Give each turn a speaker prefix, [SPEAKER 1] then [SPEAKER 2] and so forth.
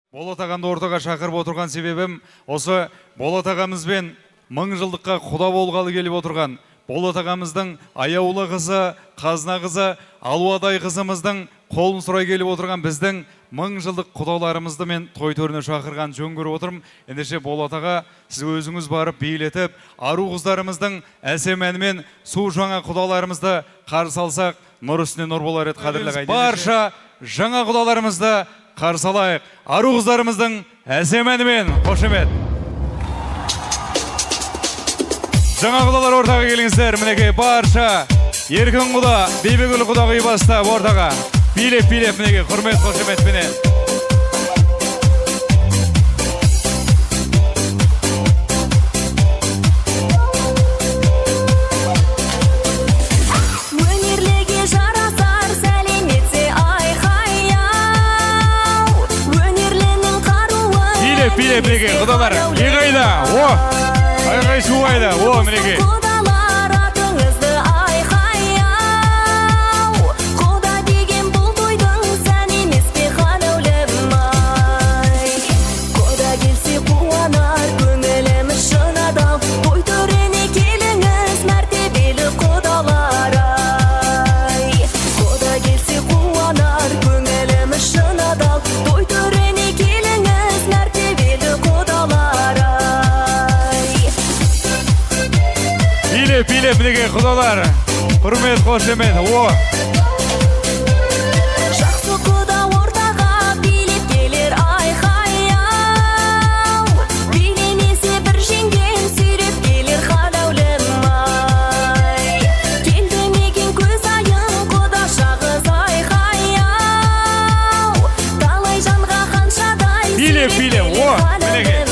[SPEAKER 1] Болат ағамды ортаға шақырып отырған себебім осы Болат ағамызбен 1000 жылдыққа құда болғалы келіп отырған Болат ағамыздың аяулы қызы, қазына қызы, алуадай қызымыздың қолын сұрай келіп отырған біздің 1000 жылдық құдаларымызды мен той төріне шақырған жөн көріп отырмын. Ендеше Болат аға, сіз өзіңіз барып билетіп, ару қыздарымыздың әсем әнімен су жаңа құдаларымызды қарсы алсақ, нұр үстіне нұр болар еді, қадірлі ағайын. Барша жаңа құдаларымызды қарсы алайық. Ару қыздарымыздың әсем әнімен қошемет. Жаңа құдалар ортаға келіңіздер. Мінекей барша еркін құда, бейбігіл құда бастап ортаға билеп мінекей құрмет қошеметпенен.
[SPEAKER 2] Өнерліге жарасар сәлеметсе айқай-ау. Өнерлінің қаруы
[SPEAKER 1] Билеп мінекей құдалар. Еғайда, айқай су қайда, мінекей.
[SPEAKER 2] Құдалар атыңызды айқай-ау. Құда деген бұл тойдың сән емес пе қадәулім-ай. Құда келсе қуанар көңіліміз шын адал. Той төріне келіңіз мәртебелі құдалар-ай. Құда келсе қуанар көңіліміз шын адал. Той төріне келіңіз мәртебелі құдалар-ай.
[SPEAKER 1] Билеп мінекей құдалар. Құрмет қошемет.
[SPEAKER 2] Жақсы құда ортаға билеп келер айқай-ау. Билемесе бір жеңген сүйреп келер қадәулім-ай. Келдің екен көз айын құда шағыз айқай-ау. Талай жанға қаншадай
[SPEAKER 1] Билеп,
[SPEAKER 2] сүйреп келер
[SPEAKER 1] мінекей.